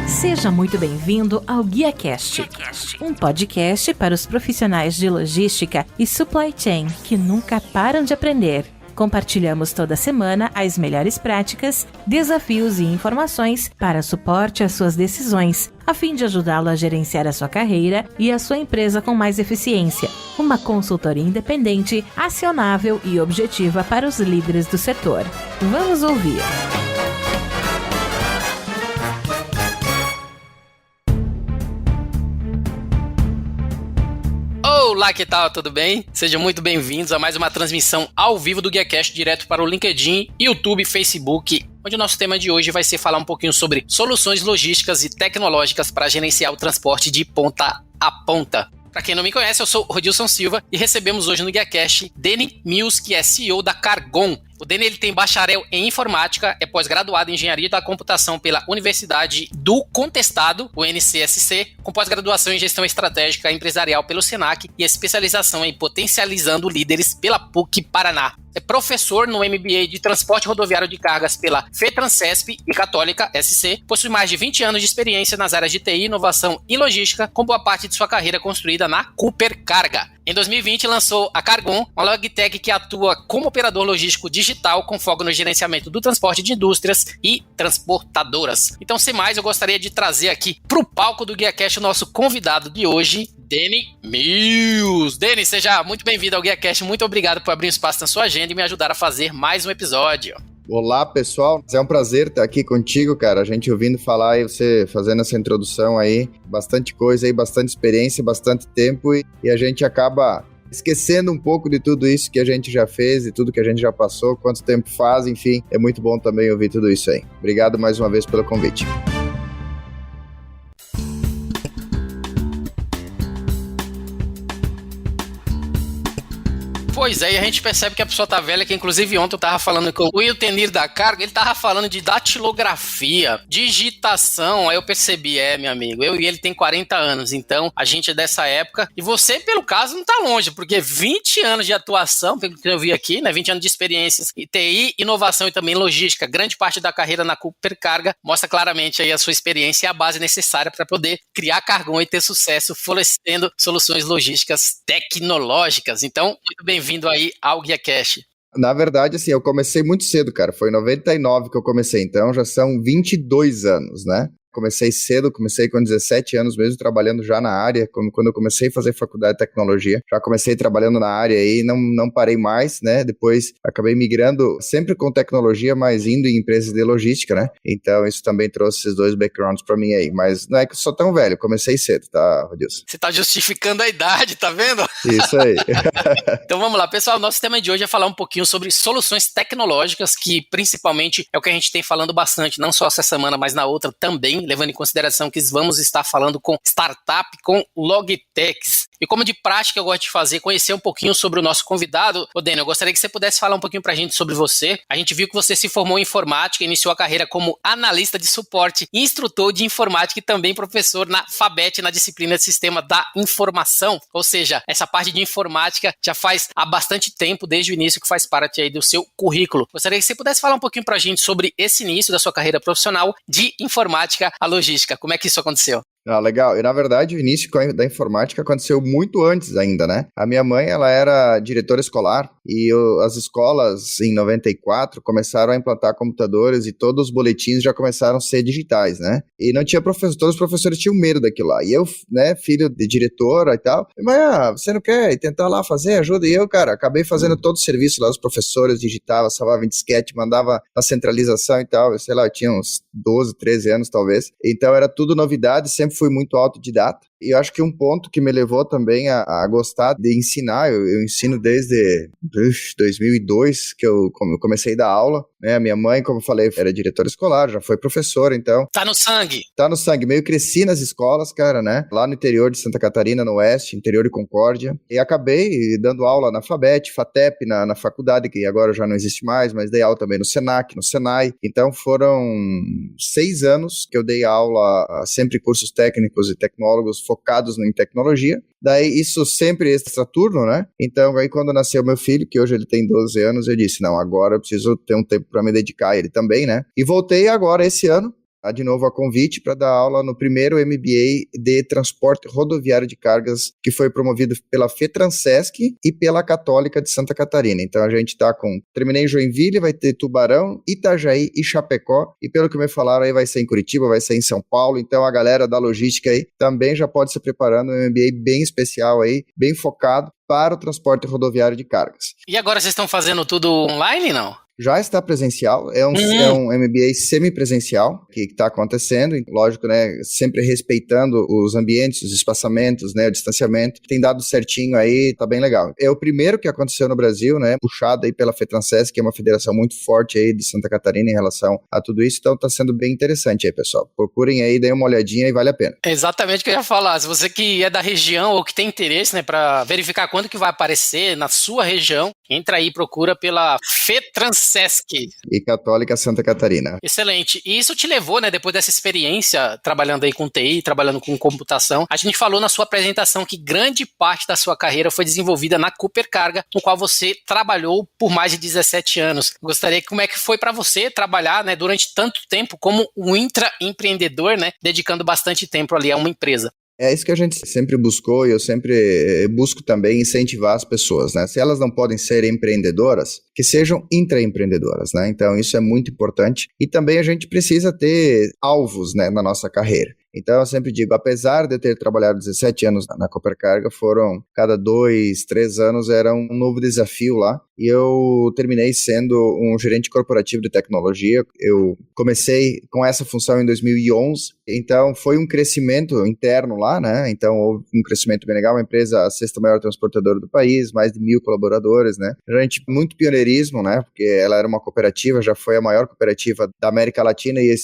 Seja muito bem-vindo ao GuiaCast, um podcast para os profissionais de logística e supply chain que nunca param de aprender. Compartilhamos toda semana as melhores práticas, desafios e informações para suporte às suas decisões, a fim de ajudá-lo a gerenciar a sua carreira e a sua empresa com mais eficiência. Uma consultoria independente, acionável e objetiva para os líderes do setor. Vamos ouvir! Olá, que tal? Tudo bem? Sejam muito bem-vindos a mais uma transmissão ao vivo do GuiaCast direto para o LinkedIn, YouTube, Facebook, onde o nosso tema de hoje vai ser falar um pouquinho sobre soluções logísticas e tecnológicas para gerenciar o transporte de ponta a ponta. Para quem não me conhece, eu sou o Rodilson Silva e recebemos hoje no GuiaCast Deni Mills, que é CEO da Cargon. O Deni ele tem bacharel em informática, é pós-graduado em engenharia da computação pela Universidade do Contestado, o NCSC, com pós-graduação em gestão estratégica empresarial pelo Senac e especialização em potencializando líderes pela PUC Paraná. É professor no MBA de Transporte Rodoviário de Cargas pela FETransESP e Católica SC, possui mais de 20 anos de experiência nas áreas de TI, inovação e logística, com boa parte de sua carreira construída na Cooper Carga. Em 2020, lançou a Cargon, uma logtech que atua como operador logístico digital com foco no gerenciamento do transporte de indústrias e transportadoras. Então, sem mais, eu gostaria de trazer aqui para o palco do GuiaCast o nosso convidado de hoje, Deni Mills. Deni, seja muito bem-vindo ao GuiaCast. Muito obrigado por abrir um espaço na sua agenda e me ajudar a fazer mais um episódio. Olá, pessoal. É um prazer estar aqui contigo, cara. A gente ouvindo falar e você fazendo essa introdução aí. Bastante coisa aí, bastante experiência, bastante tempo e a gente acaba esquecendo um pouco de tudo isso que a gente já fez e tudo que a gente já passou, quanto tempo faz, enfim. É muito bom também ouvir tudo isso aí. Obrigado mais uma vez pelo convite. Pois é, e a gente percebe que a pessoa tá velha, que inclusive ontem eu tava falando com o Wiltenir da Carga, ele tava falando de datilografia, digitação, aí eu percebi, meu amigo, eu e ele tem 40 anos, então a gente é dessa época, e você, pelo caso, não tá longe, porque 20 anos de atuação, pelo que eu vi aqui, né, 20 anos de experiências em TI, inovação e também logística, grande parte da carreira na Cooper Carga, mostra claramente aí a sua experiência e a base necessária para poder criar Cargon e ter sucesso, fornecendo soluções logísticas tecnológicas. Então, muito bem-vindo aí ao GuiaCast. Na verdade, assim, eu comecei muito cedo, cara. Foi em 99 que eu comecei, então já são 22 anos, né? Comecei cedo, comecei com 17 anos mesmo, trabalhando já na área, quando eu comecei a fazer faculdade de tecnologia, já comecei trabalhando na área aí, não parei mais, né, depois acabei migrando sempre com tecnologia, mas indo em empresas de logística, né, então isso também trouxe esses dois backgrounds pra mim aí, mas não é que eu sou tão velho, comecei cedo, tá, Rodilson? Você tá justificando a idade, tá vendo? Isso aí. Então vamos lá, pessoal, nosso tema de hoje é falar um pouquinho sobre soluções tecnológicas, que principalmente é o que a gente tem falando bastante, não só essa semana, mas na outra também, levando em consideração que vamos estar falando com startup, com logtechs. E como de prática eu gosto de fazer, conhecer um pouquinho sobre o nosso convidado. Ô Deni, eu gostaria que você pudesse falar um pouquinho pra gente sobre você. A gente viu que você se formou em informática, iniciou a carreira como analista de suporte, instrutor de informática e também professor na FABET, na disciplina de Sistema da Informação. Ou seja, essa parte de informática já faz há bastante tempo, desde o início, que faz parte aí do seu currículo. Gostaria que você pudesse falar um pouquinho pra gente sobre esse início da sua carreira profissional de informática à logística. Como é que isso aconteceu? Ah, legal. E, na verdade, o início da informática aconteceu muito antes ainda, né? A minha mãe, ela era diretora escolar e as escolas, em 94, começaram a implantar computadores e todos os boletins já começaram a ser digitais, né? E não tinha professor, todos os professores tinham medo daquilo lá. E eu, né, filho de diretora e tal, mas você não quer tentar lá fazer, ajuda? E eu, cara, acabei fazendo todo o serviço lá, os professores digitavam, salvavam em disquete, mandava na centralização e tal, sei lá, eu tinha uns 12, 13 anos talvez. Então era tudo novidade, sempre fui muito autodidata. E eu acho que um ponto que me levou também a gostar de ensinar, eu ensino desde 2002, que eu comecei a dar aula, né? A minha mãe, como eu falei, era diretora escolar, já foi professora, então... Tá no sangue! Tá no sangue. Meio cresci nas escolas, cara, né? Lá no interior de Santa Catarina, no oeste, interior de Concórdia. E acabei dando aula na FABET, FATEP, na faculdade, que agora já não existe mais, mas dei aula também no Senac, no Senai. Então foram 6 anos que eu dei aula, sempre cursos técnicos e tecnólogos focados em tecnologia. Daí isso sempre extraturno, né? Então aí quando nasceu meu filho, que hoje ele tem 12 anos, eu disse, não, agora eu preciso ter um tempo para me dedicar a ele também, né? E voltei agora esse ano, de novo a convite para dar aula no primeiro MBA de transporte rodoviário de cargas que foi promovido pela FETransesc e pela Católica de Santa Catarina. Então a gente está terminei em Joinville, vai ter Tubarão, Itajaí e Chapecó, e pelo que me falaram aí vai ser em Curitiba, vai ser em São Paulo, então a galera da logística aí também já pode se preparando, um MBA bem especial aí, bem focado para o transporte rodoviário de cargas. E agora vocês estão fazendo tudo online, não? Já está presencial, é um MBA semipresencial que está acontecendo, lógico, né, sempre respeitando os ambientes, os espaçamentos, né, o distanciamento, tem dado certinho aí, tá bem legal. É o primeiro que aconteceu no Brasil, né, puxado aí pela FETransesc, que é uma federação muito forte aí de Santa Catarina em relação a tudo isso, então tá sendo bem interessante aí, pessoal. Procurem aí, deem uma olhadinha e vale a pena. É exatamente o que eu ia falar, se você que é da região ou que tem interesse, né, para verificar quando que vai aparecer na sua região, entra aí, procura pela FETransesc. E Católica Santa Catarina. Excelente. E isso te levou, né, depois dessa experiência trabalhando aí com TI, trabalhando com computação, a gente falou na sua apresentação que grande parte da sua carreira foi desenvolvida na Cooper Carga, no qual você trabalhou por mais de 17 anos. Gostaria que como é que foi para você trabalhar, né, durante tanto tempo como um intraempreendedor, né, dedicando bastante tempo ali a uma empresa. É isso que a gente sempre buscou e eu sempre busco também incentivar as pessoas, né? Se elas não podem ser empreendedoras, que sejam intraempreendedoras, né? Então isso é muito importante e também a gente precisa ter alvos, né, na nossa carreira. Então eu sempre digo, apesar de eu ter trabalhado 17 anos na Cooper Carga, foram cada 2, 3 anos era um novo desafio lá e eu terminei sendo um gerente corporativo de tecnologia. Eu comecei com essa função em 2011, então foi um crescimento interno lá, né? Então houve um crescimento bem legal, uma empresa, a sexta maior transportadora do país, mais de 1.000 colaboradores, né? A gente, muito pioneirismo, né? Porque ela era uma cooperativa, já foi a maior cooperativa da América Latina e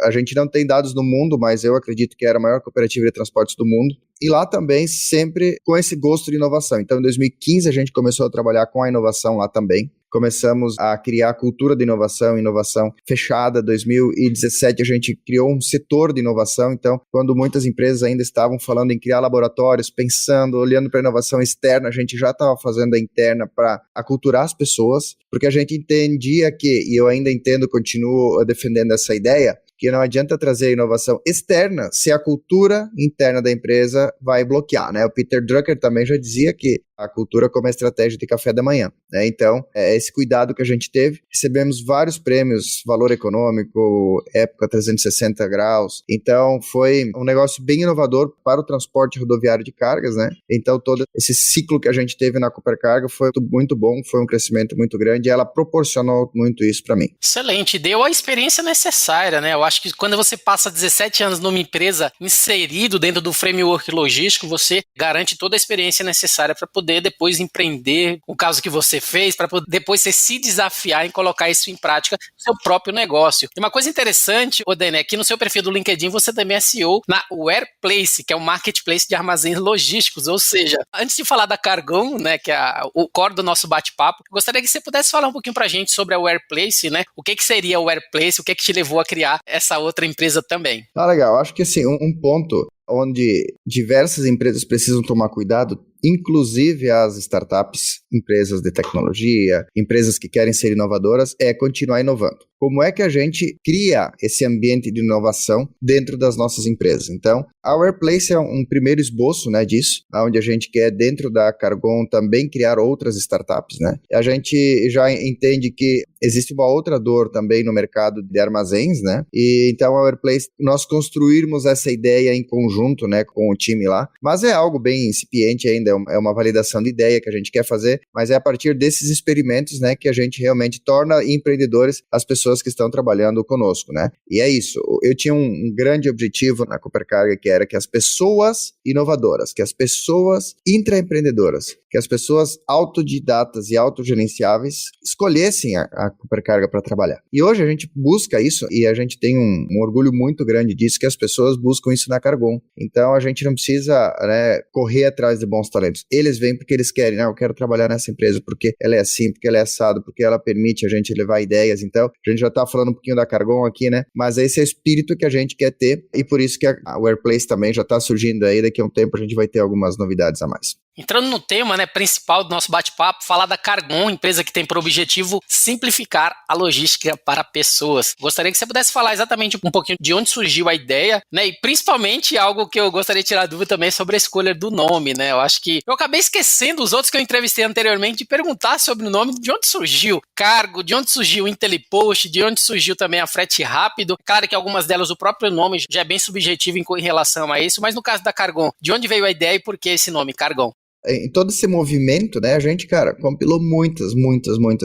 a gente não tem dados no mundo, mas eu acredito que era a maior cooperativa de transportes do mundo. E lá também sempre com esse gosto de inovação. Então, em 2015, a gente começou a trabalhar com a inovação lá também. Começamos a criar a cultura de inovação fechada. Em 2017, a gente criou um setor de inovação. Então, quando muitas empresas ainda estavam falando em criar laboratórios, pensando, olhando para a inovação externa, a gente já estava fazendo a interna para aculturar as pessoas, porque a gente entendia que, e eu ainda entendo, continuo defendendo essa ideia, que não adianta trazer inovação externa se a cultura interna da empresa vai bloquear, né? O Peter Drucker também já dizia que a cultura como a estratégia de café da manhã, né? Então, é esse cuidado que a gente teve. Recebemos vários prêmios, Valor Econômico, Época 360 Graus. Então, foi um negócio bem inovador para o transporte rodoviário de cargas, né? Então, todo esse ciclo que a gente teve na Cooper Carga foi muito bom, foi um crescimento muito grande e ela proporcionou muito isso para mim. Excelente, deu a experiência necessária, né? Eu acho que quando você passa 17 anos numa empresa inserido dentro do framework logístico, você garante toda a experiência necessária para poder depois empreender, o caso que você fez, para depois você se desafiar em colocar isso em prática no seu próprio negócio. E uma coisa interessante, Odene, aqui no seu perfil do LinkedIn você também é CEO na Wareplace, que é um marketplace de armazéns logísticos, ou seja, antes de falar da Cargon, né, que é o core do nosso bate-papo, gostaria que você pudesse falar um pouquinho pra gente sobre a Wareplace, né? O que seria a Wareplace, o que te levou a criar essa outra empresa também? Legal, acho que assim, um ponto onde diversas empresas precisam tomar cuidado, inclusive as startups, empresas de tecnologia, empresas que querem ser inovadoras, é continuar inovando. Como é que a gente cria esse ambiente de inovação dentro das nossas empresas? Então, a Wareplace é um primeiro esboço, né, disso, onde a gente quer, dentro da Cargon, também criar outras startups, né? A gente já entende que existe uma outra dor também no mercado de armazéns, né? E então a Wareplace, nós construirmos essa ideia em conjunto, né, com o time lá, mas é algo bem incipiente ainda, é uma validação de ideia que a gente quer fazer, mas é a partir desses experimentos, né, que a gente realmente torna empreendedores as pessoas que estão trabalhando conosco, né? E é isso. Eu tinha um grande objetivo na Cooper Carga, que era que as pessoas inovadoras, que as pessoas intraempreendedoras, que as pessoas autodidatas e autogerenciáveis escolhessem a Cooper Carga para trabalhar. E hoje a gente busca isso e a gente tem um orgulho muito grande disso, que as pessoas buscam isso na Cargon. Então a gente não precisa, né, correr atrás de bons talentos. Eles vêm porque eles querem, né? Eu quero trabalhar nessa empresa porque ela é assim, porque ela é assado, porque ela permite a gente levar ideias. Então a gente já está falando um pouquinho da Cargon aqui, né? Mas esse é o espírito que a gente quer ter e por isso que a Workplace também já está surgindo aí. Daqui a um tempo a gente vai ter algumas novidades a mais. Entrando no tema, né, principal do nosso bate-papo, falar da Cargon, empresa que tem por objetivo simplificar a logística para pessoas. Gostaria que você pudesse falar exatamente um pouquinho de onde surgiu a ideia, né, e principalmente algo que eu gostaria de tirar dúvida também sobre a escolha do nome, né? Eu acho que eu acabei esquecendo os outros que eu entrevistei anteriormente de perguntar sobre o nome, de onde surgiu Cargo, de onde surgiu o IntelliPost, de onde surgiu também a Frete Rápido. Claro que algumas delas o próprio nome já é bem subjetivo em relação a isso, mas no caso da Cargon, de onde veio a ideia e por que esse nome, Cargon? Em todo esse movimento, né, a gente, cara, compilou muitas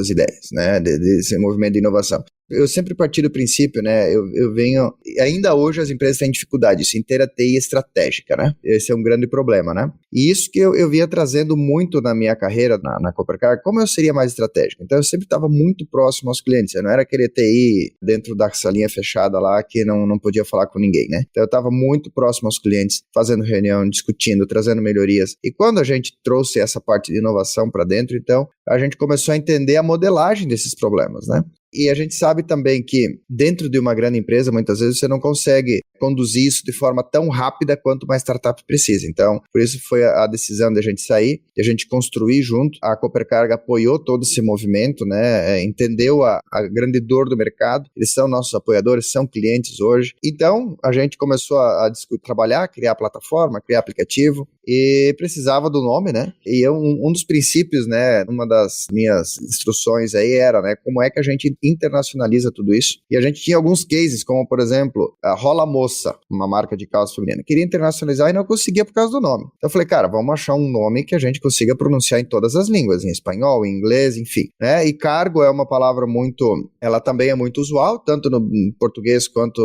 ideias, né, desse movimento de inovação. Eu sempre parti do princípio, né, eu venho, ainda hoje as empresas têm dificuldade, isso ter a TI estratégica, né, esse é um grande problema, né, e isso que eu vinha trazendo muito na minha carreira na Coppercar, como eu seria mais estratégico, então eu sempre estava muito próximo aos clientes, eu não era aquele TI dentro da salinha fechada lá que não podia falar com ninguém, né, então eu estava muito próximo aos clientes, fazendo reunião, discutindo, trazendo melhorias, e quando a gente trouxe essa parte de inovação para dentro, então a gente começou a entender a modelagem desses problemas, né. E a gente sabe também que dentro de uma grande empresa, muitas vezes você não consegue conduzir isso de forma tão rápida quanto uma startup precisa. Então, por isso foi a decisão de a gente sair, de a gente construir junto. A Coppercar apoiou todo esse movimento, né? Entendeu a grande dor do mercado. Eles são nossos apoiadores, são clientes hoje. Então, a gente começou a trabalhar, criar plataforma, criar aplicativo e precisava do nome, né? E um dos princípios, né? Uma das minhas instruções aí era, né? Como é que a gente internacionaliza tudo isso? E a gente tinha alguns cases, como por exemplo, a Rola Moça, uma marca de calça feminina. Queria internacionalizar e não conseguia por causa do nome. Então eu falei, cara, vamos achar um nome que a gente consiga pronunciar em todas as línguas, em espanhol, em inglês, enfim. Né? E cargo é uma palavra ela também é muito usual, tanto no português quanto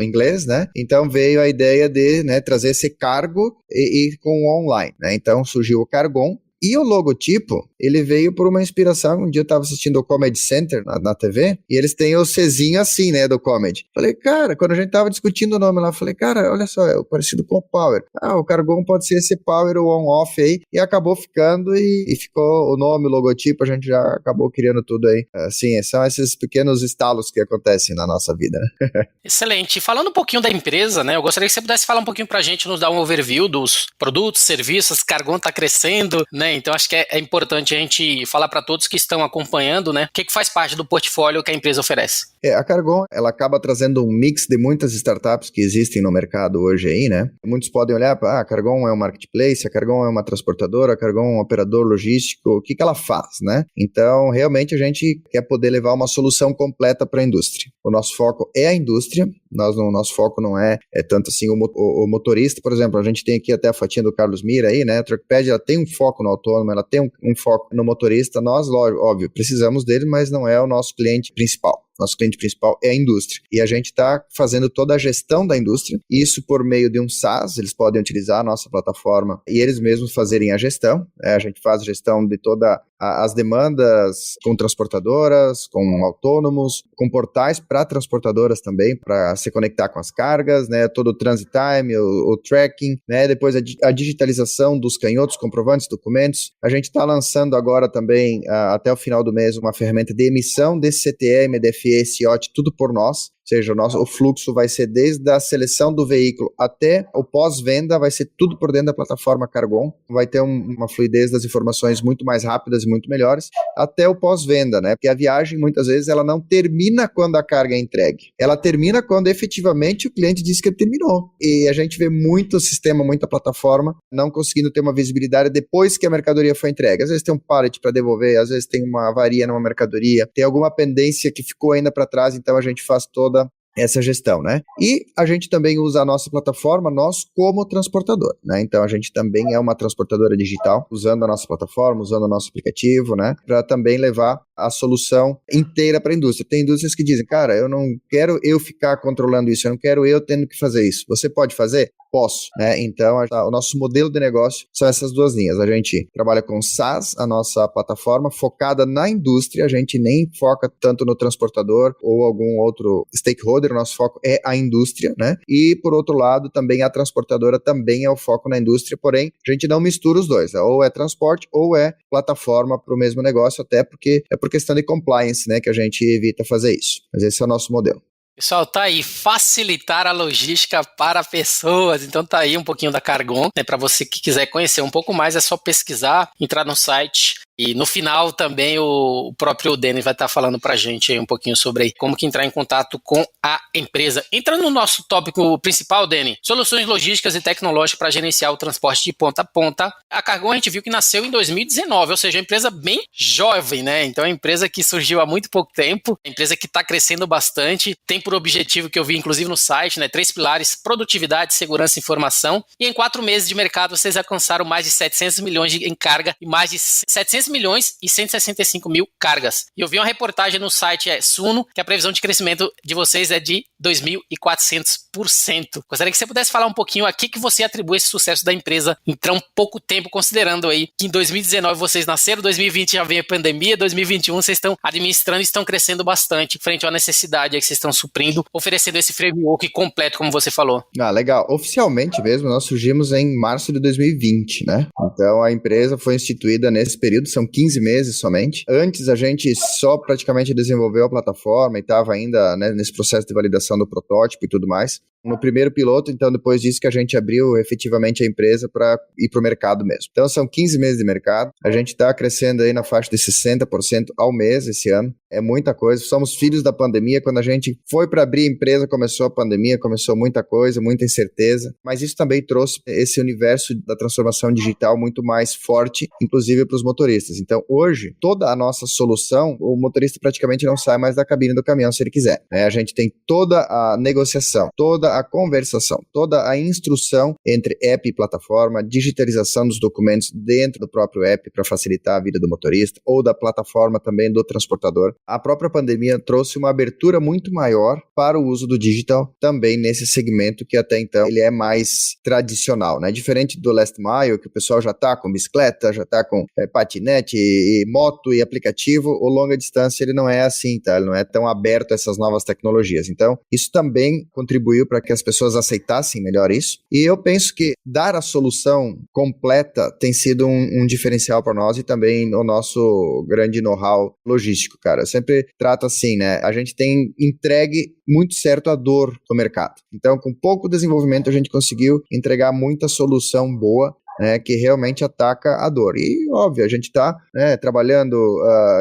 em inglês, né? Então veio a ideia de, né, trazer esse cargo e com o online, né? Então surgiu o Cargon. E o logotipo, ele veio por uma inspiração. Um dia eu estava assistindo o Comedy Center na TV, e eles têm o Czinho assim, né, do Comedy. Falei, cara, quando a gente tava discutindo o nome lá, falei, cara, olha só, é parecido com o Power. O Cargon pode ser esse Power ou on-off aí, e acabou ficando, e ficou o nome, o logotipo, a gente já acabou criando tudo aí. Assim, são esses pequenos estalos que acontecem na nossa vida, né? Excelente. Falando um pouquinho da empresa, né, eu gostaria que você pudesse falar um pouquinho pra gente, nos dar um overview dos produtos, serviços, Cargon tá crescendo, né? Então acho que é importante a gente falar para todos que estão acompanhando, né, o que faz parte do portfólio que a empresa oferece. A Cargon, ela acaba trazendo um mix de muitas startups que existem no mercado hoje aí, né? Muitos podem olhar para, a Cargon é um marketplace, a Cargon é uma transportadora, a Cargon é um operador logístico, o que ela faz, né? Então, realmente a gente quer poder levar uma solução completa para a indústria. O nosso foco é a indústria, o nosso foco não é tanto assim o motorista, por exemplo, a gente tem aqui até a fotinha do Carlos Mira aí, né? A Truckpad, ela tem um foco no autônomo, ela tem um foco no motorista, nós, óbvio, precisamos dele, mas não é o nosso cliente principal. Nosso cliente principal é a indústria. E a gente está fazendo toda a gestão da indústria, isso por meio de um SaaS, eles podem utilizar a nossa plataforma e eles mesmos fazerem a gestão. A gente faz a gestão de todas as demandas com transportadoras, com autônomos, com portais para transportadoras também, para se conectar com as cargas, né? Todo o transit time, o tracking, né? Depois a digitalização dos canhotos, comprovantes, documentos. A gente está lançando agora também, até o final do mês, uma ferramenta de emissão desse CTM, DFE, CIOT, tudo por nós. Ou seja, o fluxo vai ser desde a seleção do veículo até o pós-venda, vai ser tudo por dentro da plataforma Cargon. Vai ter uma fluidez das informações muito mais rápidas e muito melhores, até o pós-venda, né? Porque a viagem, muitas vezes, ela não termina quando a carga é entregue. Ela termina quando, efetivamente, o cliente diz que ele terminou. E a gente vê muito sistema, muita plataforma, não conseguindo ter uma visibilidade depois que a mercadoria foi entregue. Às vezes tem um pallet para devolver, às vezes tem uma avaria numa mercadoria, tem alguma pendência que ficou ainda para trás, então a gente faz toda essa gestão, né? E a gente também usa a nossa plataforma, nós como transportador, né? Então a gente também é uma transportadora digital, usando a nossa plataforma, usando o nosso aplicativo, né? Para também levar a solução inteira para a indústria. Tem indústrias que dizem, cara, eu não quero eu ficar controlando isso, eu não quero eu tendo que fazer isso. Você pode fazer? Posso, né? Então, o nosso modelo de negócio são essas duas linhas. A gente trabalha com SaaS, a nossa plataforma focada na indústria, a gente nem foca tanto no transportador ou algum outro stakeholder, o nosso foco é a indústria, né? E, por outro lado, também a transportadora também é o foco na indústria, porém, a gente não mistura os dois, né? Ou é transporte ou é plataforma para o mesmo negócio, até porque é por questão de compliance, né, que a gente evita fazer isso. Mas esse é o nosso modelo. Pessoal, tá aí, facilitar a logística para pessoas. Então tá aí um pouquinho da Cargon, né? Para você que quiser conhecer um pouco mais, é só pesquisar, entrar no site. E no final também o próprio Denis vai estar falando pra gente aí um pouquinho sobre como que entrar em contato com a empresa. Entrando no nosso tópico principal, Denis, soluções logísticas e tecnológicas para gerenciar o transporte de ponta a ponta. A Cargon a gente viu que nasceu em 2019, ou seja, é uma empresa bem jovem, né? Então é uma empresa que surgiu há muito pouco tempo, é uma empresa que está crescendo bastante, tem por objetivo, que eu vi inclusive no site, né, 3 pilares: produtividade, segurança e informação. E em 4 meses de mercado vocês alcançaram mais de 700 milhões em carga e mais de 700 milhões e 165 mil cargas. E eu vi uma reportagem no site Suno, que a previsão de crescimento de vocês é de 2.400%. Gostaria que você pudesse falar um pouquinho a que você atribui esse sucesso da empresa em tão pouco tempo, considerando aí que em 2019 vocês nasceram, 2020 já veio a pandemia, 2021 vocês estão administrando e estão crescendo bastante frente à necessidade aí que vocês estão suprindo, oferecendo esse framework completo, como você falou. Legal. Oficialmente mesmo, nós surgimos em março de 2020, né? Então, a empresa foi instituída nesse período, são 15 meses somente. Antes, a gente só praticamente desenvolveu a plataforma e estava ainda, né, nesse processo de validação do protótipo e tudo mais. No primeiro piloto, então, depois disso que a gente abriu efetivamente a empresa para ir para o mercado mesmo. Então, são 15 meses de mercado. A gente está crescendo aí na faixa de 60% ao mês esse ano. É muita coisa. Somos filhos da pandemia. Quando a gente foi para abrir a empresa, começou a pandemia, começou muita coisa, muita incerteza. Mas isso também trouxe esse universo da transformação digital muito mais forte, inclusive para os motoristas. Então, hoje, toda a nossa solução, o motorista praticamente não sai mais da cabine do caminhão se ele quiser, né? A gente tem toda a negociação, toda a conversação, toda a instrução entre app e plataforma, digitalização dos documentos dentro do próprio app para facilitar a vida do motorista, ou da plataforma também do transportador. A própria pandemia trouxe uma abertura muito maior para o uso do digital também nesse segmento que até então ele é mais tradicional, né? Diferente do last mile, que o pessoal já está com bicicleta, já está com patinete e moto e aplicativo, o longa distância ele não é assim, tá? Ele não é tão aberto a essas novas tecnologias. Então, isso também contribuiu para que as pessoas aceitassem melhor isso. E eu penso que dar a solução completa tem sido um diferencial para nós e também o nosso grande know-how logístico, cara. Eu sempre trato assim, né? A gente tem entregue muito certo a dor do mercado. Então, com pouco desenvolvimento, a gente conseguiu entregar muita solução boa, né, que realmente ataca a dor. E, óbvio, a gente está, né, trabalhando,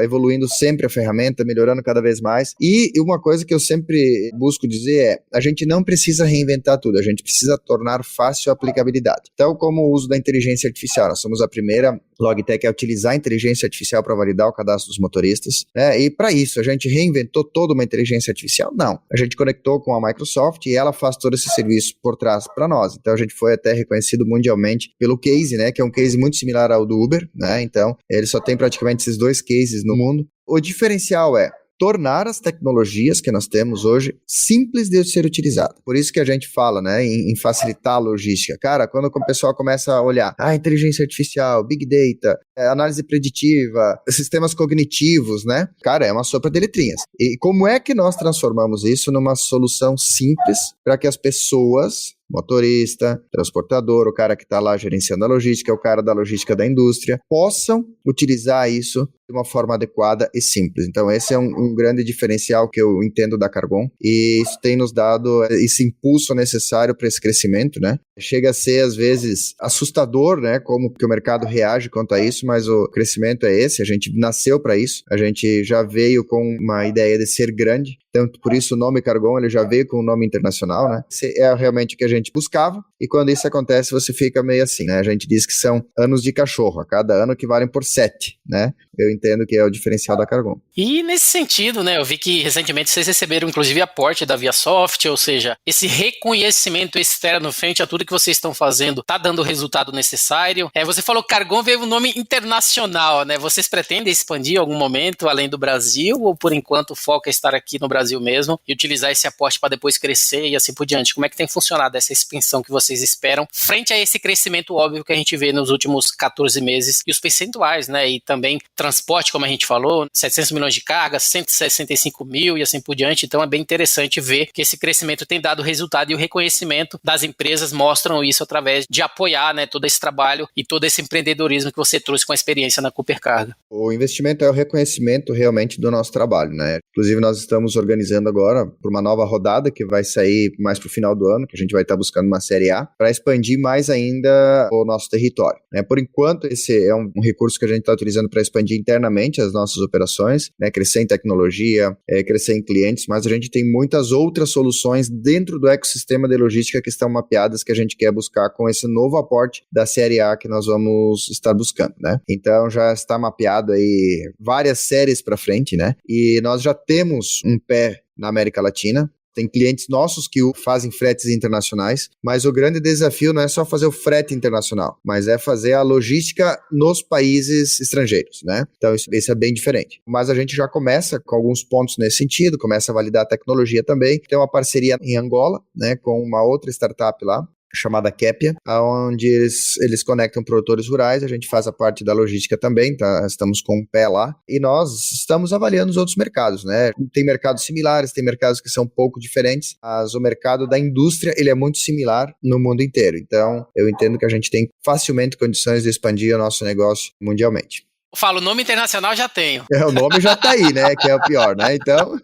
evoluindo sempre a ferramenta, melhorando cada vez mais. E uma coisa que eu sempre busco dizer é, a gente não precisa reinventar tudo, a gente precisa tornar fácil a aplicabilidade. Então, como o uso da inteligência artificial, nós somos a primeira logtech a utilizar a inteligência artificial para validar o cadastro dos motoristas, né? E para isso, a gente reinventou toda uma inteligência artificial? Não. A gente conectou com a Microsoft e ela faz todo esse serviço por trás para nós. Então, a gente foi até reconhecido mundialmente pelo case, né? Que é um case muito similar ao do Uber, né? Então, ele só tem praticamente esses 2 cases no mundo. O diferencial é tornar as tecnologias que nós temos hoje simples de ser utilizadas. Por isso que a gente fala, né, em facilitar a logística. Cara, quando o pessoal começa a olhar inteligência artificial, big data, análise preditiva, sistemas cognitivos, né? Cara, é uma sopa de letrinhas. E como é que nós transformamos isso numa solução simples para que as pessoas, motorista, transportador, o cara que está lá gerenciando a logística, o cara da logística da indústria, possam utilizar isso de uma forma adequada e simples. Então, esse é um grande diferencial que eu entendo da Cargon e isso tem nos dado esse impulso necessário para esse crescimento, né? Chega a ser, às vezes, assustador, né? Como que o mercado reage quanto a isso, mas o crescimento é esse, a gente nasceu para isso, a gente já veio com uma ideia de ser grande, então, por isso o nome Cargon, ele já veio com um nome internacional, né? É realmente o que a gente buscava, e quando isso acontece, você fica meio assim, né? A gente diz que são anos de cachorro, a cada ano que valem por 7, né? Eu entendo que é o diferencial da Cargon. E nesse sentido, né, eu vi que recentemente vocês receberam inclusive aporte da ViaSoft, ou seja, esse reconhecimento externo frente a tudo que vocês estão fazendo está dando o resultado necessário. Você falou que Cargon veio um nome internacional, né? Vocês pretendem expandir em algum momento além do Brasil ou por enquanto o foco é estar aqui no Brasil Brasil mesmo, e utilizar esse aporte para depois crescer e assim por diante. Como é que tem funcionado essa expansão que vocês esperam, frente a esse crescimento óbvio que a gente vê nos últimos 14 meses, e os percentuais, né? E também transporte, como a gente falou, 700 milhões de cargas, 165 mil e assim por diante. Então é bem interessante ver que esse crescimento tem dado resultado, e o reconhecimento das empresas mostram isso através de apoiar, né, todo esse trabalho e todo esse empreendedorismo que você trouxe com a experiência na Cooper Carga. O investimento é o reconhecimento realmente do nosso trabalho, né? Inclusive nós estamos organizando agora por uma nova rodada que vai sair mais para o final do ano, que a gente vai estar buscando uma Série A, para expandir mais ainda o nosso território, né? Por enquanto, esse é um recurso que a gente está utilizando para expandir internamente as nossas operações, né? Crescer em tecnologia, crescer em clientes, mas a gente tem muitas outras soluções dentro do ecossistema de logística que estão mapeadas, que a gente quer buscar com esse novo aporte da Série A que nós vamos estar buscando, né? Então já está mapeado aí várias séries para frente, né? E nós já temos um pé na América Latina. Tem clientes nossos que fazem fretes internacionais, mas o grande desafio não é só fazer o frete internacional, mas é fazer a logística nos países estrangeiros, né? Então isso é bem diferente. Mas a gente já começa com alguns pontos nesse sentido, começa a validar a tecnologia também. Tem uma parceria em Angola, né, com uma outra startup lá, chamada Kepia, onde eles conectam produtores rurais, a gente faz a parte da logística também, tá? Estamos com um pé lá, e nós estamos avaliando os outros mercados, né? Tem mercados similares, tem mercados que são um pouco diferentes, mas o mercado da indústria, ele é muito similar no mundo inteiro, então eu entendo que a gente tem facilmente condições de expandir o nosso negócio mundialmente. Falo, o nome internacional já tenho. O nome já tá aí, né? Que é o pior, né? Então...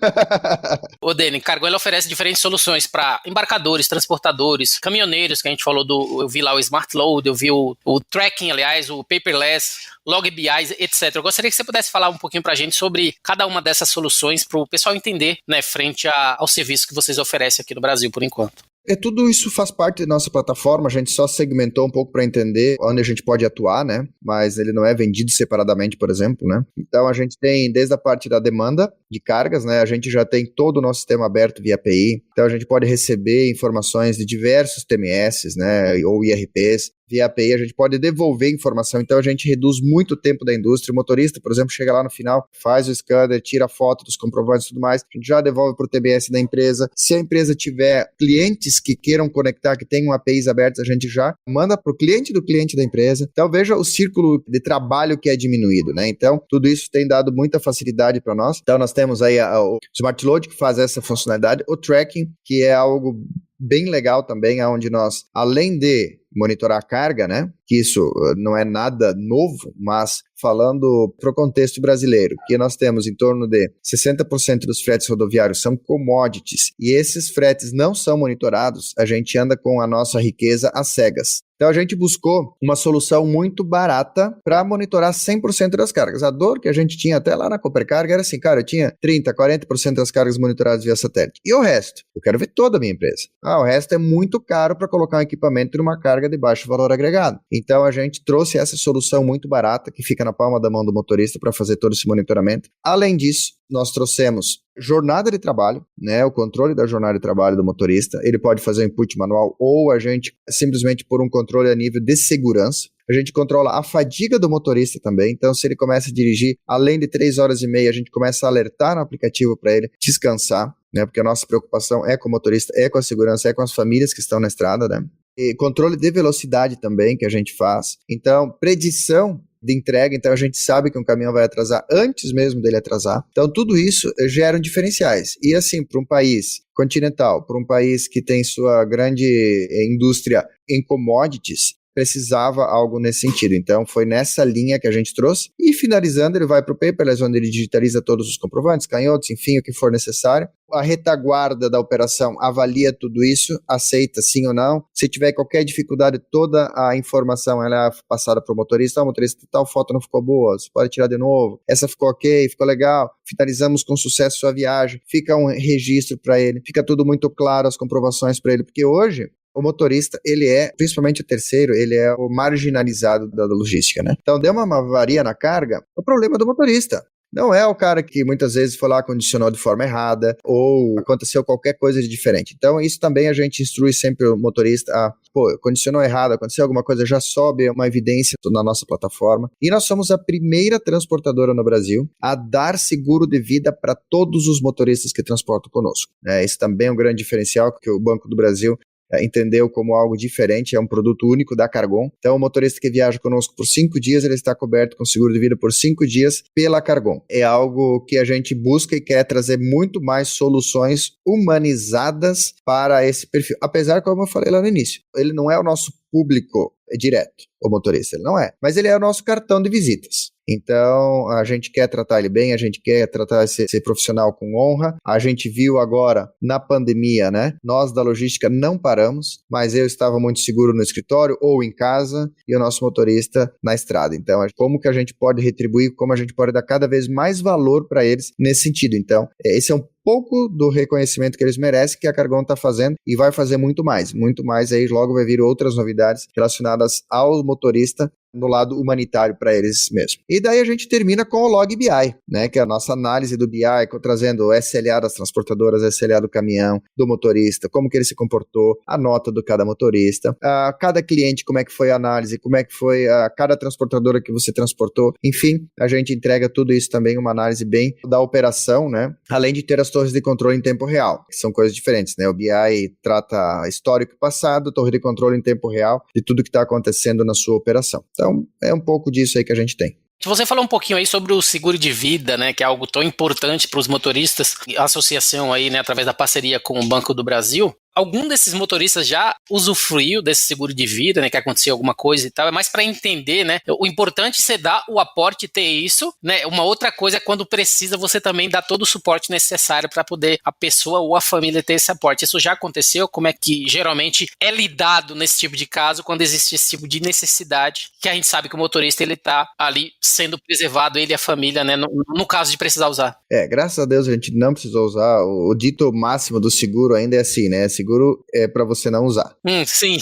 O Deni, Cargo, ele oferece diferentes soluções para embarcadores, transportadores, caminhoneiros, que a gente falou eu vi lá o Smart Load, eu vi o Tracking, aliás, o Paperless, Log BIs, etc. Eu gostaria que você pudesse falar um pouquinho para a gente sobre cada uma dessas soluções para o pessoal entender, né, frente ao serviço que vocês oferecem aqui no Brasil, por enquanto. Tudo isso faz parte da nossa plataforma, a gente só segmentou um pouco para entender onde a gente pode atuar, né? Mas ele não é vendido separadamente, por exemplo, né? Então a gente tem desde a parte da demanda de cargas, né? A gente já tem todo o nosso sistema aberto via API, então a gente pode receber informações de diversos TMS, né? Ou IRPs. Via API, a gente pode devolver informação, então a gente reduz muito o tempo da indústria. O motorista, por exemplo, chega lá no final, faz o scanner, tira a foto dos comprovantes e tudo mais, a gente já devolve para o TMS da empresa. Se a empresa tiver clientes que queiram conectar, que tenham APIs abertas, a gente já manda para o cliente do cliente da empresa. Então veja o círculo de trabalho que é diminuído, né? Então tudo isso tem dado muita facilidade para nós. Então nós temos aí o Smart Load, que faz essa funcionalidade, o Tracking, que é algo bem legal também, onde nós, além de monitorar a carga, né? Que isso não é nada novo, mas falando para o contexto brasileiro, que nós temos em torno de 60% dos fretes rodoviários são commodities, e esses fretes não são monitorados, a gente anda com a nossa riqueza às cegas. Então a gente buscou uma solução muito barata para monitorar 100% das cargas. A dor que a gente tinha até lá na Cooper Carga era assim, cara, eu tinha 30%, 40% das cargas monitoradas via satélite. E o resto? Eu quero ver toda a minha empresa. O resto é muito caro para colocar um equipamento numa carga de baixo valor agregado. Então a gente trouxe essa solução muito barata que fica na palma da mão do motorista para fazer todo esse monitoramento. Além disso, nós trouxemos jornada de trabalho, né, o controle da jornada de trabalho do motorista. Ele pode fazer um input manual ou a gente simplesmente por um controle a nível de segurança. A gente controla a fadiga do motorista também, então se ele começa a dirigir além de 3 horas e meia, a gente começa a alertar no aplicativo para ele descansar, né, porque a nossa preocupação é com o motorista, é com a segurança, é com as famílias que estão na estrada, né. E controle de velocidade também que a gente faz. Então, predição de entrega, então a gente sabe que um caminhão vai atrasar antes mesmo dele atrasar. Então tudo isso gera diferenciais. E assim, para um país continental, para um país que tem sua grande indústria em commodities, precisava algo nesse sentido. Então foi nessa linha que a gente trouxe. E finalizando, ele vai para o paperless, onde ele digitaliza todos os comprovantes, canhotos, enfim, o que for necessário. A retaguarda da operação avalia tudo isso, aceita sim ou não. Se tiver qualquer dificuldade, toda a informação ela é passada para o motorista. O motorista, tal foto não ficou boa, você pode tirar de novo. Essa ficou ok, ficou legal. Finalizamos com sucesso sua viagem. Fica um registro para ele. Fica tudo muito claro, as comprovações para ele. Porque hoje, o motorista, ele é, principalmente o terceiro, ele é o marginalizado da logística, né? Então, deu uma avaria na carga, o problema é do motorista. Não é o cara que muitas vezes foi lá, condicionou de forma errada ou aconteceu qualquer coisa de diferente. Então, isso também a gente instrui sempre o motorista a, condicionou errado, aconteceu alguma coisa, já sobe uma evidência na nossa plataforma. E nós somos a primeira transportadora no Brasil a dar seguro de vida para todos os motoristas que transportam conosco. Esse também é um grande diferencial que o Banco do Brasil entendeu como algo diferente, é um produto único da Cargon. Então, o motorista que viaja conosco por 5 dias, ele está coberto com seguro de vida por 5 dias pela Cargon. É algo que a gente busca e quer trazer muito mais soluções humanizadas para esse perfil. Apesar, como eu falei lá no início, ele não é o nosso público direto, o motorista, ele não é. Mas ele é o nosso cartão de visitas. Então, a gente quer tratar ele bem, a gente quer tratar esse profissional com honra. A gente viu agora, na pandemia, né? Nós da logística não paramos, mas eu estava muito seguro no escritório ou em casa e o nosso motorista na estrada. Então, como que a gente pode retribuir, como a gente pode dar cada vez mais valor para eles nesse sentido. Então, esse é um pouco do reconhecimento que eles merecem, que a Cargon está fazendo e vai fazer muito mais aí logo vai vir outras novidades relacionadas ao motorista no lado humanitário para eles mesmos. E daí a gente termina com o Log BI, né, que é a nossa análise do BI, trazendo o SLA das transportadoras, SLA do caminhão, do motorista, como que ele se comportou, a nota do cada motorista, cada cliente, como é que foi a análise, como é que foi cada transportadora que você transportou, enfim, a gente entrega tudo isso também, uma análise bem da operação, né, além de ter as torres de controle em tempo real, que são coisas diferentes, né, o BI trata histórico passado, torre de controle em tempo real, de tudo que está acontecendo na sua operação. Então, é um pouco disso aí que a gente tem. Você falou um pouquinho aí sobre o seguro de vida, né, que é algo tão importante para os motoristas, a associação aí, né, através da parceria com o Banco do Brasil. Algum desses motoristas já usufruiu desse seguro de vida, né, que aconteceu alguma coisa e tal, é mais para entender, né, o importante é você dar o aporte e ter isso, né, uma outra coisa é quando precisa você também dar todo o suporte necessário para poder a pessoa ou a família ter esse aporte. Isso já aconteceu? Como é que geralmente é lidado nesse tipo de caso quando existe esse tipo de necessidade, que a gente sabe que o motorista ele tá ali sendo preservado, ele e a família, né, no caso de precisar usar? Graças a Deus a gente não precisou usar, o dito máximo do seguro ainda é assim, né, seguro é para você não usar. Sim.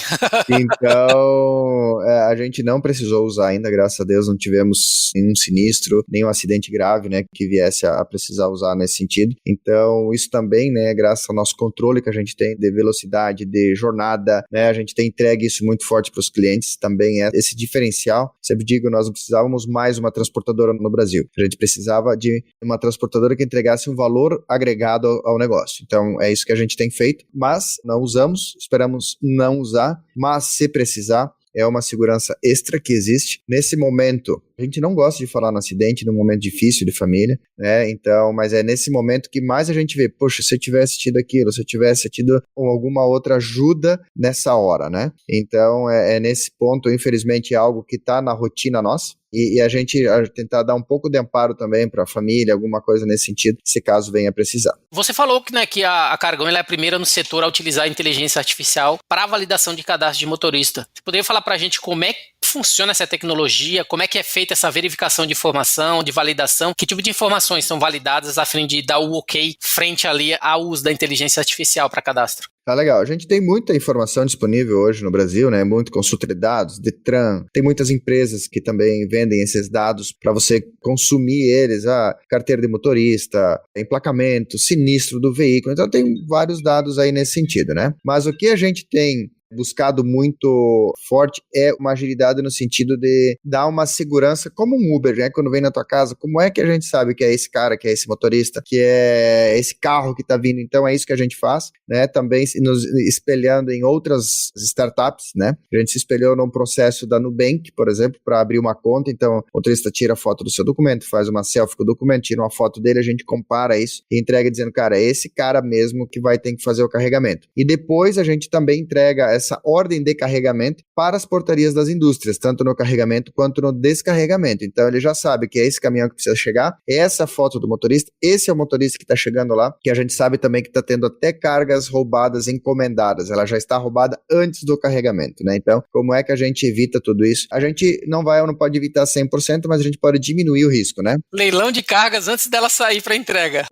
Então, a gente não precisou usar ainda, graças a Deus, não tivemos nenhum sinistro, nenhum acidente grave, né, que viesse a precisar usar nesse sentido. Então, isso também, né, graças ao nosso controle que a gente tem de velocidade, de jornada, né, a gente tem entregue isso muito forte para os clientes, também é esse diferencial. Sempre digo, nós não precisávamos mais uma transportadora no Brasil, a gente precisava de uma transportadora que entregasse um valor agregado ao negócio. Então, é isso que a gente tem feito, mas não usamos, esperamos não usar, mas se precisar, é uma segurança extra que existe. Nesse momento, a gente não gosta de falar no acidente, num momento difícil de família, né? Então, mas é nesse momento que mais a gente vê, poxa, se eu tivesse tido aquilo, se eu tivesse tido alguma outra ajuda nessa hora, né? Então, é nesse ponto, infelizmente, é algo que está na rotina nossa. E a gente tentar dar um pouco de amparo também para a família, alguma coisa nesse sentido, se caso venha precisar. Você falou que, né, que a Cargon ela é a primeira no setor a utilizar a inteligência artificial para a validação de cadastro de motorista. Você poderia falar para a gente como é que funciona essa tecnologia, como é que é feita essa verificação de informação, de validação, que tipo de informações são validadas a fim de dar o ok frente ali ao uso da inteligência artificial para cadastro? Tá legal. A gente tem muita informação disponível hoje no Brasil, né? Muito consulta de dados, Detran. Tem muitas empresas que também vendem esses dados para você consumir eles, carteira de motorista, emplacamento, sinistro do veículo. Então tem vários dados aí nesse sentido, né? Mas o que a gente tem buscado muito forte é uma agilidade no sentido de dar uma segurança como um Uber, né? Quando vem na tua casa, como é que a gente sabe que é esse cara, que é esse motorista, que é esse carro que tá vindo? Então é isso que a gente faz, né? Também nos espelhando em outras startups, né? A gente se espelhou num processo da Nubank, por exemplo, para abrir uma conta. Então o motorista tira a foto do seu documento, faz uma selfie com o documento, tira uma foto dele, a gente compara isso e entrega dizendo, cara, é esse cara mesmo que vai ter que fazer o carregamento. E depois a gente também entrega essa ordem de carregamento para as portarias das indústrias, tanto no carregamento quanto no descarregamento. Então ele já sabe que é esse caminhão que precisa chegar, é essa foto do motorista, esse é o motorista que está chegando lá, que a gente sabe também que está tendo até cargas roubadas encomendadas, ela já está roubada antes do carregamento, né? Então, como é que a gente evita tudo isso? A gente não pode evitar 100%, mas a gente pode diminuir o risco, né? Leilão de cargas antes dela sair para entrega.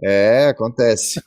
Acontece.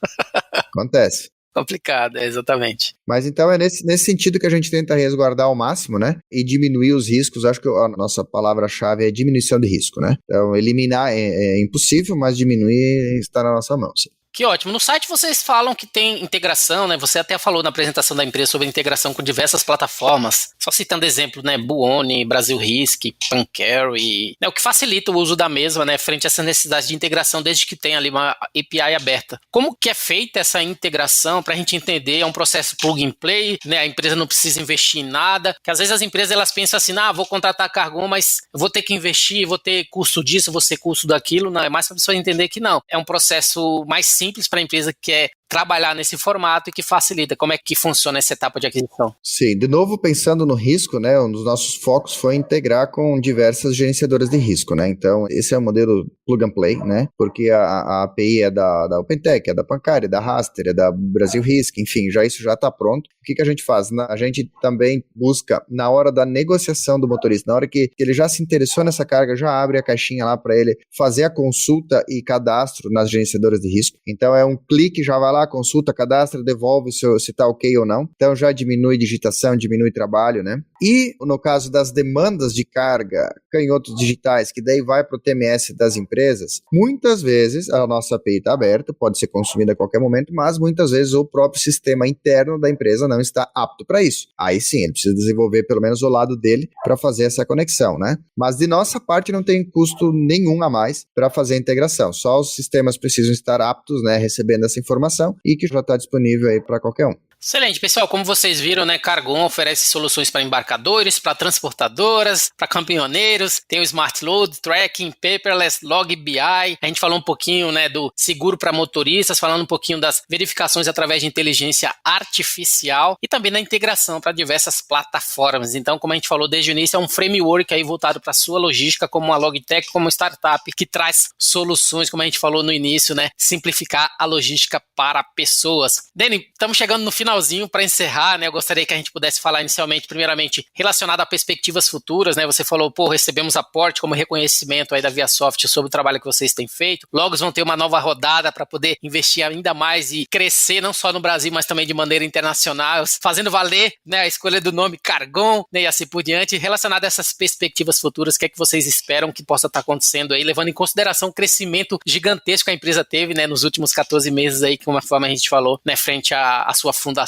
Acontece. complicado, exatamente. Mas então é nesse sentido que a gente tenta resguardar ao máximo, né? E diminuir os riscos. Acho que a nossa palavra-chave é diminuição de risco, né? Então, eliminar é impossível, mas diminuir está na nossa mão, sim. Que ótimo. No site vocês falam que tem integração, né? Você até falou na apresentação da empresa sobre integração com diversas plataformas. Só citando exemplo, né? Buoni, Brasil Risk, Pancari, né? O que facilita o uso da mesma, né? Frente a essa necessidade de integração, desde que tenha ali uma API aberta. Como que é feita essa integração para a gente entender? É um processo plug and play, né? A empresa não precisa investir em nada. Que às vezes as empresas elas pensam assim, vou contratar a Cargon, mas vou ter que investir, vou ter custo disso, vou ter custo daquilo. Não, é mais para a pessoa entender que não. É um processo mais simples para a empresa que quer trabalhar nesse formato e que facilita. Como é que funciona essa etapa de aquisição? Sim, de novo, pensando no risco, né, um dos nossos focos foi integrar com diversas gerenciadoras de risco, né, então esse é o modelo plug and play, né, porque a API é da OpenTech, é da Pancari, é da Raster, é da Brasil Risk, enfim, isso já está pronto. O que a gente faz? A gente também busca, na hora da negociação do motorista, na hora que ele já se interessou nessa carga, já abre a caixinha lá para ele fazer a consulta e cadastro nas gerenciadoras de risco. Então é um clique, já vai lá, consulta, cadastra, devolve se está ok ou não. Então já diminui digitação, diminui trabalho, né? E no caso das demandas de carga, canhotos digitais, que daí vai para o TMS das empresas, muitas vezes a nossa API está aberta, pode ser consumida a qualquer momento, mas muitas vezes o próprio sistema interno da empresa não está apto para isso. Aí sim, ele precisa desenvolver pelo menos o lado dele para fazer essa conexão, né? Mas de nossa parte não tem custo nenhum a mais para fazer a integração. Só os sistemas precisam estar aptos, né, recebendo essa informação e que já está disponível aí para qualquer um. Excelente, pessoal, como vocês viram, né, Cargon oferece soluções para embarcadores, para transportadoras, para caminhoneiros, tem o Smart Load, Tracking, Paperless, Log BI, a gente falou um pouquinho, né, do seguro para motoristas, falando um pouquinho das verificações através de inteligência artificial e também da integração para diversas plataformas. Então, como a gente falou desde o início, é um framework aí voltado para a sua logística, como uma Logitech, como uma startup que traz soluções, como a gente falou no início, né, simplificar a logística para pessoas. Dani, estamos chegando no finalzinho para encerrar, né? Eu gostaria que a gente pudesse falar inicialmente, primeiramente, relacionado a perspectivas futuras, né? Você falou, recebemos aporte como reconhecimento aí da ViaSoft sobre o trabalho que vocês têm feito. Logo vão ter uma nova rodada para poder investir ainda mais e crescer, não só no Brasil, mas também de maneira internacional, fazendo valer, né, a escolha do nome Cargon, né, e assim por diante. Relacionado a essas perspectivas futuras, o que é que vocês esperam que possa estar acontecendo aí, levando em consideração o crescimento gigantesco que a empresa teve, né, nos últimos 14 meses aí, que uma forma a gente falou, né, frente à sua fundação,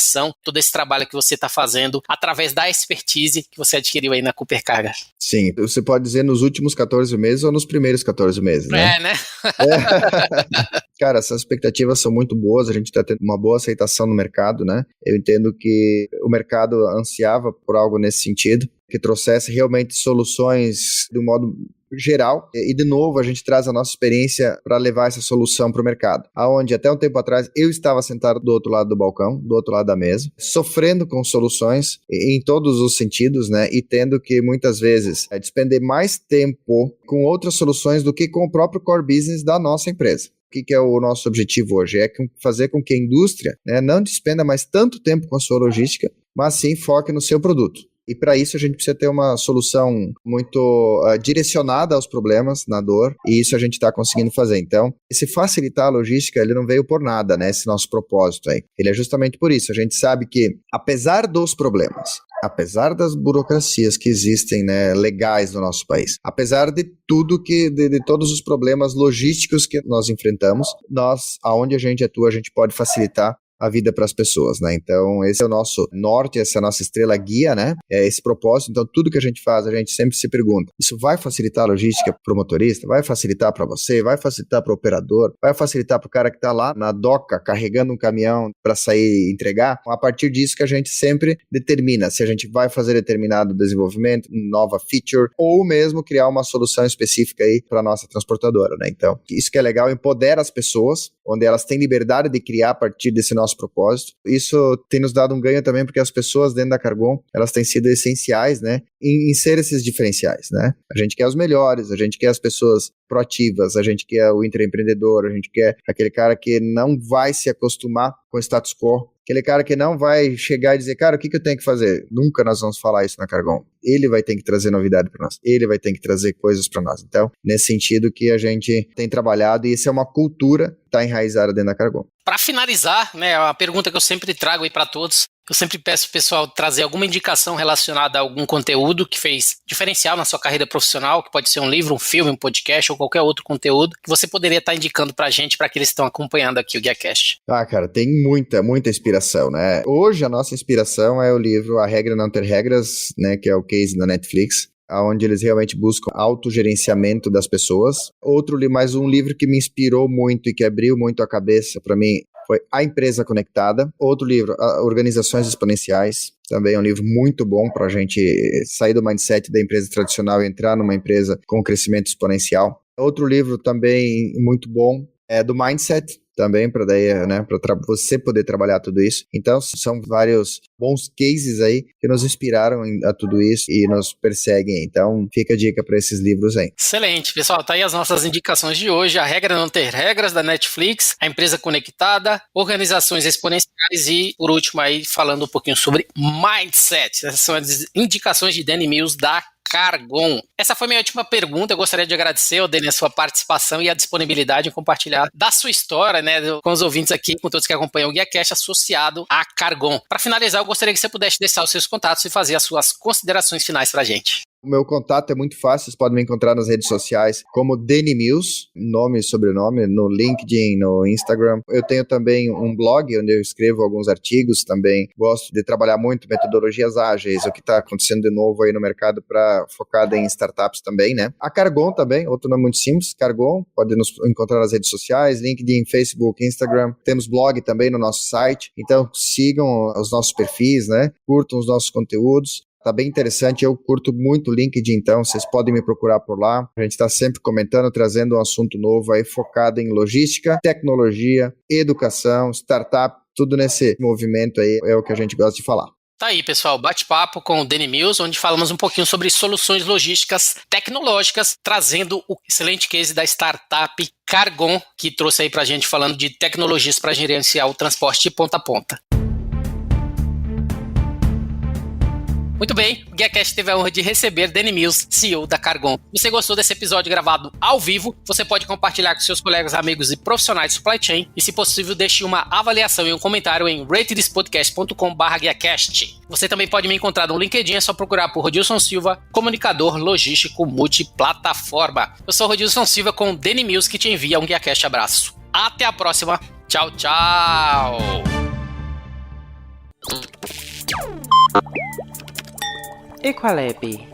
todo esse trabalho que você está fazendo através da expertise que você adquiriu aí na Cooper Carga. Sim, você pode dizer nos últimos 14 meses ou nos primeiros 14 meses, né? Né? Cara, essas expectativas são muito boas, a gente está tendo uma boa aceitação no mercado, né? Eu entendo que o mercado ansiava por algo nesse sentido, que trouxesse realmente soluções de um modo geral, e de novo a gente traz a nossa experiência para levar essa solução para o mercado, aonde até um tempo atrás eu estava sentado do outro lado do balcão, do outro lado da mesa, sofrendo com soluções em todos os sentidos, né, e tendo que muitas vezes despender mais tempo com outras soluções do que com o próprio core business da nossa empresa. O que é o nosso objetivo hoje? É fazer com que a indústria, né, não despenda mais tanto tempo com a sua logística, mas sim foque no seu produto. E para isso a gente precisa ter uma solução muito direcionada aos problemas, na dor, e isso a gente está conseguindo fazer. Então, esse facilitar a logística, ele não veio por nada, né, esse nosso propósito aí. Ele é justamente por isso. A gente sabe que, apesar dos problemas, apesar das burocracias que existem, né, legais no nosso país, apesar de tudo de todos os problemas logísticos que nós enfrentamos, aonde a gente atua, a gente pode facilitar a vida para as pessoas, né? Então, esse é o nosso norte, essa é a nossa estrela guia, né? É esse propósito. Então, tudo que a gente faz, a gente sempre se pergunta, isso vai facilitar a logística para o motorista? Vai facilitar para você? Vai facilitar para o operador? Vai facilitar para o cara que está lá na doca, carregando um caminhão para sair e entregar? A partir disso que a gente sempre determina se a gente vai fazer determinado desenvolvimento, nova feature, ou mesmo criar uma solução específica aí para a nossa transportadora, né? Então, isso que é legal, empodera as pessoas, onde elas têm liberdade de criar a partir desse nosso propósito. Isso tem nos dado um ganho também, porque as pessoas dentro da Cargon, elas têm sido essenciais, né, em ser esses diferenciais, né? A gente quer os melhores, a gente quer as pessoas proativas, a gente quer o intraempreendedor, a gente quer aquele cara que não vai se acostumar com o status quo, aquele cara que não vai chegar e dizer, cara, o que eu tenho que fazer? Nunca nós vamos falar isso na Cargon. Ele vai ter que trazer novidade para nós, ele vai ter que trazer coisas para nós. Então, nesse sentido que a gente tem trabalhado, e isso é uma cultura que está enraizada dentro da Cargon. Para finalizar, né, a pergunta que eu sempre trago aí para todos, eu sempre peço pro pessoal trazer alguma indicação relacionada a algum conteúdo que fez diferencial na sua carreira profissional, que pode ser um livro, um filme, um podcast ou qualquer outro conteúdo que você poderia estar indicando pra gente, para aqueles que estão acompanhando aqui o GuiaCast. Cara, tem muita inspiração, né? Hoje a nossa inspiração é o livro A Regra Não Ter Regras, né, que é o case da Netflix, onde eles realmente buscam autogerenciamento das pessoas. Mais um livro que me inspirou muito e que abriu muito a cabeça para mim foi A Empresa Conectada. Outro livro, Organizações Exponenciais, também é um livro muito bom para a gente sair do mindset da empresa tradicional e entrar numa empresa com crescimento exponencial. Outro livro também muito bom é do Mindset, também para você poder trabalhar tudo isso. Então, são vários bons cases aí que nos inspiraram a tudo isso e nos perseguem. Então, fica a dica para esses livros aí. Excelente, pessoal. Tá aí as nossas indicações de hoje. A Regra Não Ter Regras, da Netflix, A Empresa Conectada, Organizações Exponenciais e, por último, aí falando um pouquinho sobre Mindset. Essas são as indicações de Danny Mills da Cargon. Essa foi minha última pergunta. Eu gostaria de agradecer, Dani, a sua participação e a disponibilidade em compartilhar da sua história, né, com os ouvintes aqui, com todos que acompanham o GuiaCast associado à Cargon. Para finalizar, eu gostaria que você pudesse deixar os seus contatos e fazer as suas considerações finais para a gente. O meu contato é muito fácil, vocês podem me encontrar nas redes sociais como Danny Mills, nome e sobrenome, no LinkedIn, no Instagram. Eu tenho também um blog onde eu escrevo alguns artigos também. Gosto de trabalhar muito metodologias ágeis, o que está acontecendo de novo aí no mercado focado em startups também, né? A Cargon também, outro nome muito simples, Cargon, pode nos encontrar nas redes sociais, LinkedIn, Facebook, Instagram. Temos blog também no nosso site, então sigam os nossos perfis, né? Curtam os nossos conteúdos. Tá bem interessante, eu curto muito o LinkedIn, então vocês podem me procurar por lá. A gente está sempre comentando, trazendo um assunto novo aí focado em logística, tecnologia, educação, startup, tudo nesse movimento aí é o que a gente gosta de falar. Tá aí, pessoal, bate-papo com o Danny Mills, onde falamos um pouquinho sobre soluções logísticas tecnológicas, trazendo o excelente case da startup Cargon, que trouxe aí pra gente falando de tecnologias para gerenciar o transporte de ponta a ponta. Muito bem, o GuiaCast teve a honra de receber Danny Mills, CEO da Cargon. Se você gostou desse episódio gravado ao vivo, você pode compartilhar com seus colegas, amigos e profissionais de supply chain e, se possível, deixe uma avaliação e um comentário em ratedspodcast.com/GuiaCast. Você também pode me encontrar no LinkedIn, é só procurar por Rodilson Silva, comunicador logístico multiplataforma. Eu sou Rodilson Silva com Danny Mills, que te envia um GuiaCast abraço. Até a próxima. Tchau, tchau! Equalab.